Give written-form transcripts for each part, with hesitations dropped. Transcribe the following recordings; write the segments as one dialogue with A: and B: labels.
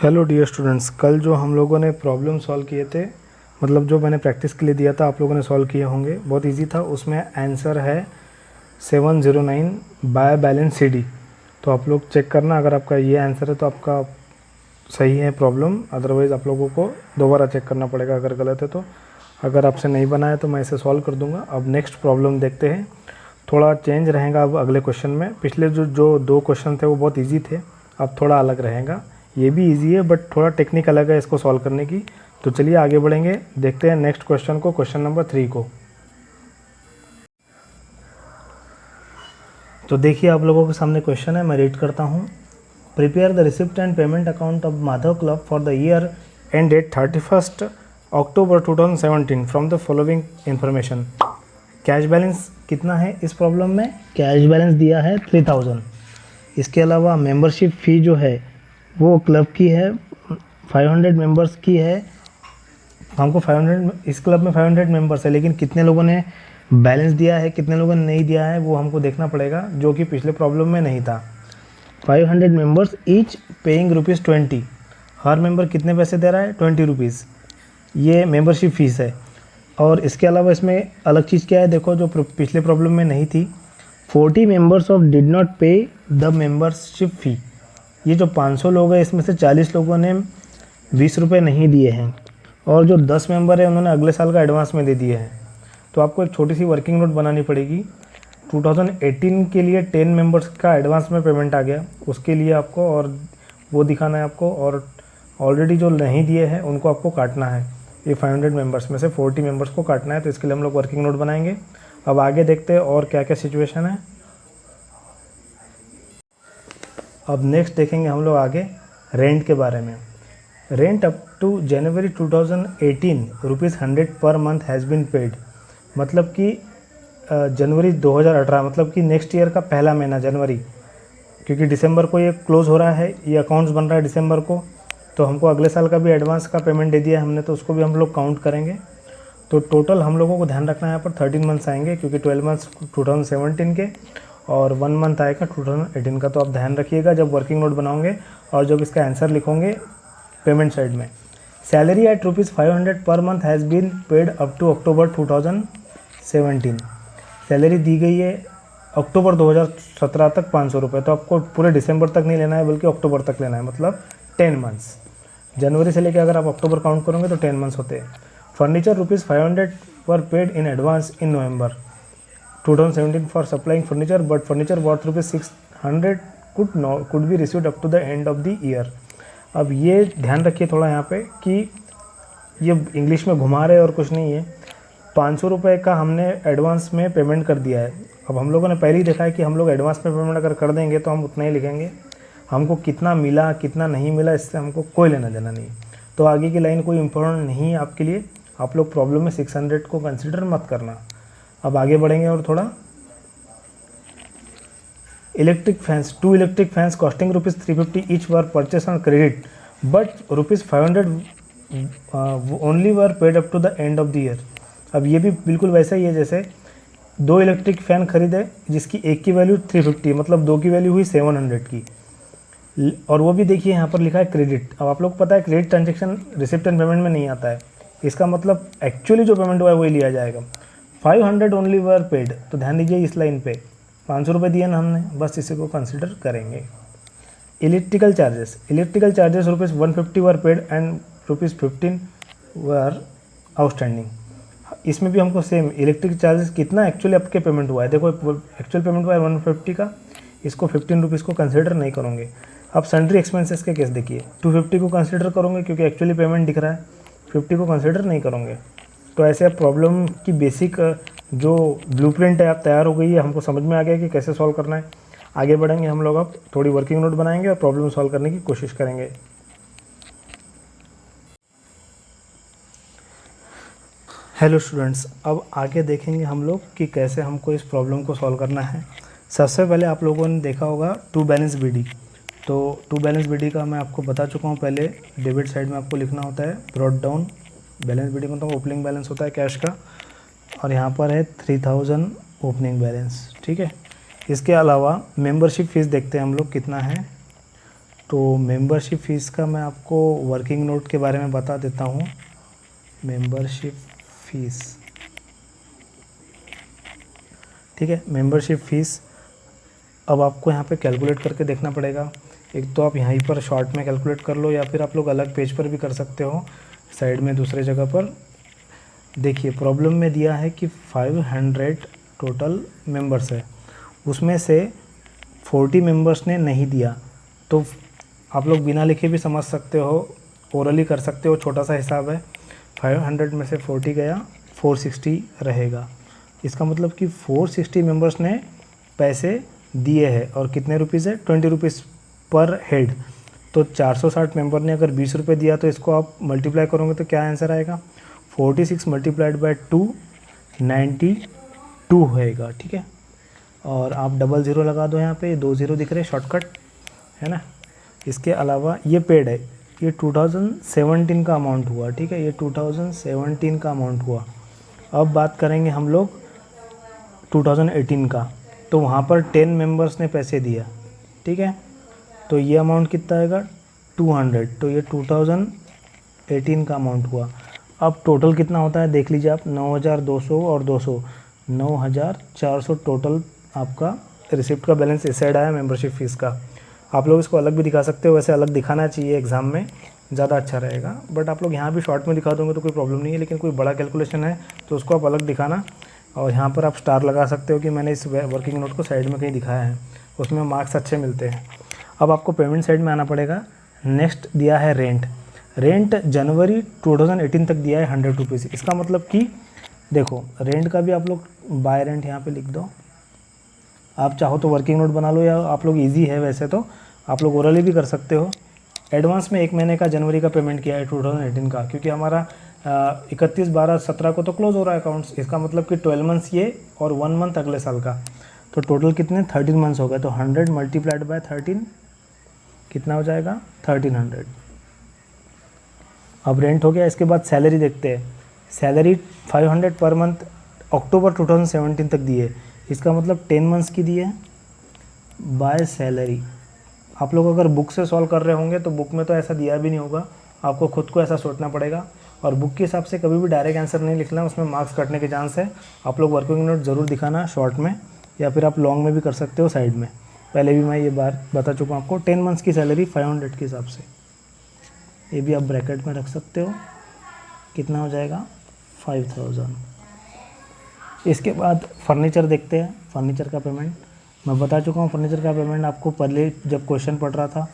A: Hello dear students, कल जो हम लोगों ने प्रॉब्लम सॉल्व किए थे, मतलब जो मैंने प्रैक्टिस के लिए दिया था, आप लोगों ने सॉल्व किए होंगे। बहुत इजी था। उसमें आंसर है 709 बाय बैलेंस सी डी। तो आप लोग चेक करना, अगर आपका ये आंसर है तो आपका सही है प्रॉब्लम, अदरवाइज़ आप लोगों को दोबारा चेक करना पड़ेगा अगर गलत है तो। अगर आपसे नहीं बना है तो मैं इसे सॉल्व कर दूंगा। अब नेक्स्ट प्रॉब्लम देखते हैं। थोड़ा चेंज रहेगा अब अगले क्वेश्चन में। पिछले जो जो दो क्वेश्चन थे वो बहुत ईजी थे, अब थोड़ा अलग रहेगा। ये भी इजी है बट थोड़ा टेक्निक अलग है इसको सॉल्व करने की। तो चलिए आगे बढ़ेंगे, देखते हैं नेक्स्ट क्वेश्चन को, क्वेश्चन नंबर 3 को। तो देखिए आप लोगों के सामने क्वेश्चन है, मैं रीड करता हूँ। Prepare the receipt and payment account of Madhav club for the year end date 31 October 2017 from the following information. Cash balance कितना है इस प्रॉब्लम में? कैश बैलेंस दिया है 3000। इसके अलावा मेंबरशिप फ़ी जो है वो क्लब की है 500 मेंबर्स की है। हमको 500, इस क्लब में 500 मेंबर्स है, लेकिन कितने लोगों ने बैलेंस दिया है, कितने लोगों ने नहीं दिया है, वो हमको देखना पड़ेगा, जो कि पिछले प्रॉब्लम में नहीं था। 500 मेंबर्स ईच पेइंग ₹20। हर मेंबर कितने पैसे दे रहा है? ₹20। ये मेंबरशिप फ़ीस है। और इसके अलावा इसमें अलग चीज़ क्या है देखो, जो पिछले प्रॉब्लम में नहीं थी। 40 मेंबर्स ऑफ डिड नॉट पे द मेंबरशिप फ़ी। ये जो 500 लोग हैं इसमें से 40 लोगों ने 20 रुपये नहीं दिए हैं, और जो 10 मेंबर है उन्होंने अगले साल का एडवांस में दे दिए हैं। तो आपको एक छोटी सी वर्किंग नोट बनानी पड़ेगी। 2018 के लिए 10 मेंबर्स का एडवांस में पेमेंट आ गया, उसके लिए आपको और वो दिखाना है आपको, और ऑलरेडी जो नहीं दिए हैं उनको आपको काटना है। ये 500 मेंबर्स में से 40 मेंबर्स को काटना है, तो इसके लिए हम लोग वर्किंग नोट बनाएंगे। अब आगे देखते हैं और क्या क्या सिचुएशन है। अब नेक्स्ट देखेंगे हम लोग आगे रेंट के बारे में। रेंट अप टू जनवरी 2018 ₹100 पर मंथ हैज़ बीन पेड। मतलब कि जनवरी 2018, मतलब कि नेक्स्ट ईयर का पहला महीना जनवरी, क्योंकि दिसंबर को ये क्लोज़ हो रहा है, ये अकाउंट्स बन रहा है दिसंबर को, तो हमको अगले साल का भी एडवांस का पेमेंट दे दिया है हमने, तो उसको भी हम लोग काउंट करेंगे। तो टोटल हम लोगों को ध्यान रखना है यहाँ पर 13 मंथ्स आएंगे, क्योंकि 12 मंथ्स 2017 के और 1 मंथ आएगा 2018 का। तो आप ध्यान रखिएगा जब वर्किंग नोट बनाओगे और जब इसका आंसर लिखोगे पेमेंट साइड में। Salary at ₹500 per month has been paid up to October 2017। Salary दी गई है अक्टूबर 2017 तक 500 रुपये। तो आपको पूरे दिसंबर तक नहीं लेना है बल्कि अक्टूबर तक लेना है, मतलब 10 मंथ्स। जनवरी से लेकर अगर आप अक्टूबर काउंट करोगे तो 10 मंथ्स होते हैं। Furniture ₹500 were paid in advance in November 2017 for supplying furniture, but furniture worth ₹600 could be received up to the end of the year. अब ये ध्यान रखिए थोड़ा यहाँ पे कि ये इंग्लिश में घुमा रहे और कुछ नहीं है। 500 रुपये का हमने एडवांस में पेमेंट कर दिया है। अब हम लोगों ने पहले ही देखा है कि हम लोग एडवांस में पेमेंट अगर कर देंगे तो हम उतना ही लिखेंगे। हमको कितना मिला कितना नहीं मिला इससे हमको कोई लेना देना नहीं। तो आगे की लाइन कोई इम्पोर्टेंट नहीं है आपके लिए। आप लोग प्रॉब्लम में 600 को कंसिडर मत करना। अब आगे बढ़ेंगे और थोड़ा। Electric fans, 2 electric fans costing ₹350 each were purchase on credit, but ₹500 only were paid up to the end of the year. अब ये भी बिल्कुल वैसा ही है जैसे 2 इलेक्ट्रिक फ़ैन खरीदे जिसकी एक की वैल्यू 350, मतलब 2 की वैल्यू हुई 700 की, और वो भी देखिए यहाँ पर लिखा है क्रेडिट। अब आप लोग को पता है credit transaction receipt and payment में नहीं आता है, इसका मतलब एक्चुअली जो पेमेंट हुआ है वही लिया जाएगा। 500 ओनली वर पेड, तो ध्यान दीजिए इस लाइन पे 500 रुपये दिए ना हमने, बस इसी को कंसिडर करेंगे। Electrical charges ₹150 were paid and ₹15 were outstanding. इसमें भी हमको सेम इलेक्ट्रिक चार्जेस कितना एक्चुअली आपके पेमेंट हुआ है, देखो एक्चुअल पेमेंट हुआ है 150 का, इसको ₹15 को कंसिडर नहीं करोगे। अब सन्ड्री एक्सपेंसेस के केस देखिए, 250 को कंसिडर करोगे क्योंकि एक्चुअली पेमेंट दिख रहा है, 50 को कंसिडर नहीं करोगे। तो ऐसे आप प्रॉब्लम की बेसिक जो ब्लूप्रिंट है आप तैयार हो गई है, हमको समझ में आ गया कि कैसे सॉल्व करना है। आगे बढ़ेंगे हम लोग, अब थोड़ी वर्किंग नोट बनाएंगे और प्रॉब्लम सॉल्व करने की कोशिश करेंगे। हेलो स्टूडेंट्स, अब आगे देखेंगे हम लोग कि कैसे हमको इस प्रॉब्लम को सॉल्व करना है। सबसे पहले आप लोगों ने देखा होगा टू बैलेंस बीडी। तो टू बैलेंस बीडी का मैं आपको बता चुका हूँ, पहले डेबिट साइड में आपको लिखना होता है ब्रॉट डाउन बैलेंस बीडी, मतलब ओपनिंग बैलेंस होता है कैश का, और यहाँ पर है 3000 ओपनिंग बैलेंस, ठीक है। इसके अलावा मेंबरशिप फ़ीस देखते हैं हम लोग कितना है, तो मेंबरशिप फ़ीस का मैं आपको वर्किंग नोट के बारे में बता देता हूँ। मेंबरशिप फ़ीस, ठीक है। मेंबरशिप फ़ीस अब आपको यहाँ पे कैलकुलेट करके देखना पड़ेगा। एक तो आप यहीं पर शॉर्ट में कैलकुलेट कर लो, या फिर आप लोग अलग पेज पर भी कर सकते हो, साइड में दूसरे जगह पर। देखिए प्रॉब्लम में दिया है कि 500 टोटल मेंबर्स है, उसमें से 40 मेंबर्स ने नहीं दिया। तो आप लोग बिना लिखे भी समझ सकते हो, ओरली कर सकते हो, छोटा सा हिसाब है। 500 में से 40 गया, 460 रहेगा। इसका मतलब कि 460 मेंबर्स ने पैसे दिए हैं, और कितने रुपीज़ है, 20 रुपीज़ पर हेड। तो 460 मेंबर ने अगर 20 रुपये दिया, तो इसको आप मल्टीप्लाई करोगे तो क्या आंसर आएगा, 46 मल्टीप्लाइड बाय 2, 92 होएगा, ठीक है। और आप डबल ज़ीरो लगा दो यहाँ पे, 2 ज़ीरो दिख रहे शॉर्टकट, है ना। इसके अलावा ये पेड है, ये 2017 का अमाउंट हुआ, ठीक है, ये 2017 का अमाउंट हुआ। अब बात करेंगे हम लोग 2018 का, तो वहाँ पर 10 मेंबर्स ने पैसे दिया, ठीक है। तो ये अमाउंट कितना आएगा, 200। तो ये 2018 का अमाउंट हुआ। अब टोटल कितना होता है देख लीजिए आप, 9200 और 200, 9400 टोटल आपका रिसिप्ट का बैलेंस इस साइड आया मेंबरशिप फ़ीस का। आप लोग इसको अलग भी दिखा सकते हो, वैसे अलग दिखाना चाहिए एग्ज़ाम में, ज़्यादा अच्छा रहेगा। बट आप लोग यहाँ भी शॉर्ट में दिखा दोगे तो कोई प्रॉब्लम नहीं है, लेकिन कोई बड़ा कैलकुलेशन है तो उसको आप अलग दिखाना। और यहाँ पर आप स्टार लगा सकते हो कि मैंने इस वर्किंग नोट को साइड में कहीं दिखाया है, उसमें मार्क्स अच्छे मिलते हैं। अब आपको पेमेंट साइड में आना पड़ेगा। नेक्स्ट दिया है रेंट। रेंट जनवरी 2018 तक दिया है 100 रुपीज़। इसका मतलब कि देखो रेंट का भी आप लोग बाय रेंट यहाँ पे लिख दो। आप चाहो तो वर्किंग नोट बना लो, या आप लोग इजी है वैसे तो आप लोग ओरली भी कर सकते हो। एडवांस में 1 महीने का जनवरी का पेमेंट किया है 2018 का, क्योंकि हमारा 31/12/17 को तो क्लोज हो रहा है अकाउंट्स। इसका मतलब कि 12 मंथ्स ये और 1 मंथ अगले साल का, तो टोटल कितने 13 मंथ्स हो गए। तो 100 मल्टीप्लाइड बाय 13 कितना हो जाएगा, 1300। अब रेंट हो गया। इसके बाद सैलरी देखते हैं। सैलरी 500 पर मंथ अक्टूबर 2017 तक दी है। इसका मतलब 10 मंथ्स की दी है बाय सैलरी। आप लोग अगर बुक से सॉल्व कर रहे होंगे तो बुक में तो ऐसा दिया भी नहीं होगा, आपको खुद को ऐसा सोचना पड़ेगा। और बुक के हिसाब से कभी भी डायरेक्ट आंसर नहीं लिखना, उसमें मार्क्स कटने के चांस है। आप लोग वर्किंग नोट ज़रूर दिखाना शॉर्ट में, या फिर आप लॉन्ग में भी कर सकते हो साइड में। पहले भी मैं ये बात बता चुका हूँ आपको। 10 मंथ्स की सैलरी 500 के हिसाब से, ये भी आप ब्रैकेट में रख सकते हो, कितना हो जाएगा 5000। इसके बाद फर्नीचर देखते हैं। फर्नीचर का पेमेंट मैं बता चुका हूँ। फर्नीचर का पेमेंट आपको पहले जब क्वेश्चन पढ़ रहा था,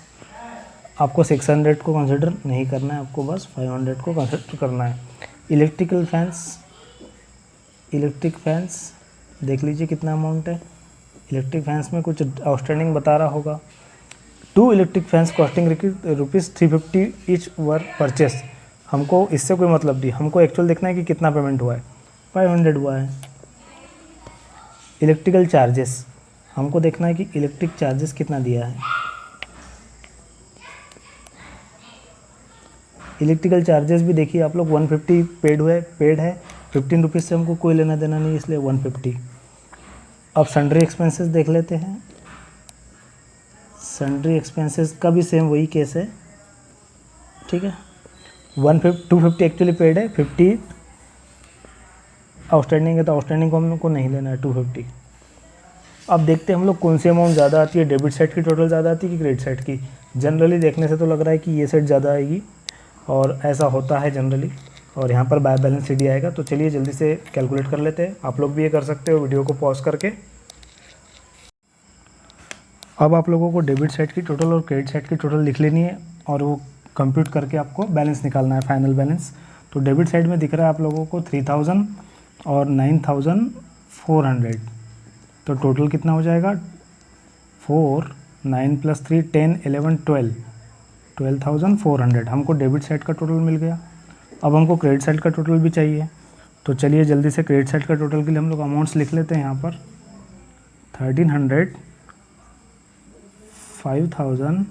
A: आपको 600 को कंसिडर नहीं करना है, आपको बस 500 को कंसिडर करना है। इलेक्ट्रिकल फैंस, इलेक्ट्रिक फैंस देख लीजिए कितना अमाउंट है। इलेक्ट्रिक फैंस में कुछ आउटस्टैंडिंग बता रहा होगा। 2 electric fans costing rupees 350 each were purchase. हमको इससे कोई मतलब नहीं, हमको एक्चुअल देखना है कि कितना पेमेंट हुआ है। 500 हुआ है। इलेक्ट्रिकल चार्जेस, हमको देखना है कि इलेक्ट्रिक चार्जेस कितना दिया है। इलेक्ट्रिकल चार्जेस भी देखिए आप लोग 150 पेड है। 15 रुपीज़ से हमको कोई लेना देना नहीं, इसलिए 150। अब सन्ड्री एक्सपेंसेस देख लेते हैं। सन्ड्री एक्सपेंसेस का भी सेम वही केस है, ठीक है। 250 एक्चुअली पेड है, 50 आउटस्टैंडिंग है, तो आउटस्टैंडिंग को हमको नहीं लेना है 250। अब देखते हैं हम लोग कौन सी अमाउंट ज़्यादा आती है, डेबिट साइड की टोटल ज़्यादा आती है कि क्रेडिट साइड की। जनरली देखने से तो लग रहा है कि ये साइड ज़्यादा आएगी, और ऐसा होता है जनरली। और यहाँ पर बाय बैलेंस सीडी आएगा। तो चलिए जल्दी से कैलकुलेट कर लेते हैं। आप लोग भी ये कर सकते हो वीडियो को पॉज करके। अब आप लोगों को डेबिट साइड की टोटल और क्रेडिट साइड की टोटल लिख लेनी है, और वो कंप्यूट करके आपको बैलेंस निकालना है, फाइनल बैलेंस। तो डेबिट साइड में दिख रहा है आप लोगों को 3000 और 9400। तो टोटल कितना हो जाएगा, 4 9 + 3 10 11 12 12400। हमको डेबिट साइड का टोटल मिल गया। अब हमको क्रेडिट साइड का टोटल भी चाहिए। तो चलिए जल्दी से क्रेडिट साइड का टोटल के लिए हम लोग अमाउंट्स लिख लेते हैं यहाँ पर। 1300, 5000,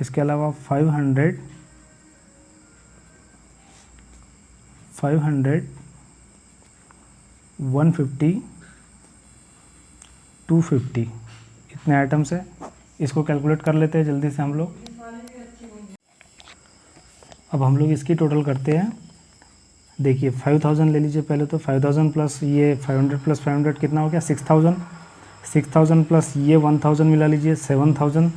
A: इसके अलावा 500, 150, 250, इतने आइटम्स है। इसको कैलकुलेट कर लेते हैं जल्दी से हम लोग। अब हम लोग इसकी टोटल करते हैं। देखिए 5000 ले लीजिए पहले तो, 5000 प्लस ये 500 प्लस 500 कितना हो गया 6000, 6000 प्लस ये 1000 मिला लीजिए 7000,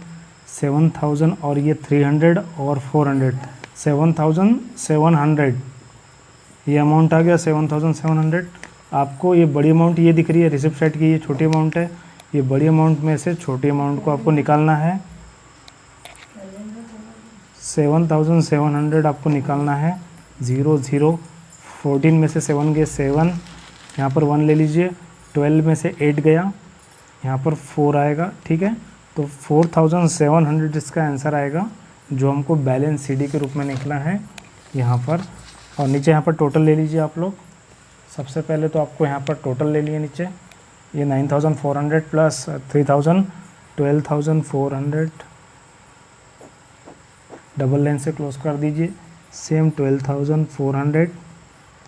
A: 7000 और ये 300 और 400, 7700 ये अमाउंट आ गया 7700। आपको ये बड़ी अमाउंट ये दिख रही है रिसिप्ट साइड की, ये छोटी अमाउंट है। ये बड़ी अमाउंट में से छोटी अमाउंट को आपको निकालना है। 7700 आपको निकालना है। 0 0 14 में से 7 गए 7, यहाँ पर 1 ले लीजिए। 12 में से 8 गया, यहाँ पर 4 आएगा, ठीक है। तो 4700 इसका आंसर आएगा, जो हमको बैलेंस सीडी के रूप में निकला है यहाँ पर। और नीचे यहाँ पर टोटल ले लीजिए आप लोग। सबसे पहले तो आपको यहाँ पर टोटल ले लिए नीचे, ये 9400 प्लस 3000 12400, डबल लाइन से क्लोज कर दीजिए। सेम 12400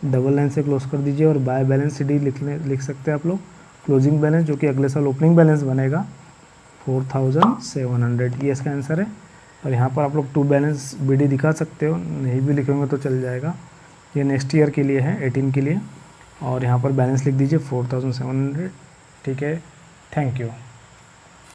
A: डबल लाइन से क्लोज कर दीजिए। और बाय बैलेंस सीडी लिख सकते हैं आप लोग, क्लोजिंग बैलेंस जो कि अगले साल ओपनिंग बैलेंस बनेगा 4700, ये इसका आंसर है। और यहाँ पर आप लोग टू बैलेंस बीडी दिखा सकते हो, नहीं भी लिखेंगे तो चल जाएगा। ये नेक्स्ट ईयर के लिए है 18 के लिए। और यहाँ पर बैलेंस लिख दीजिए 4700, ठीक है। Thank you.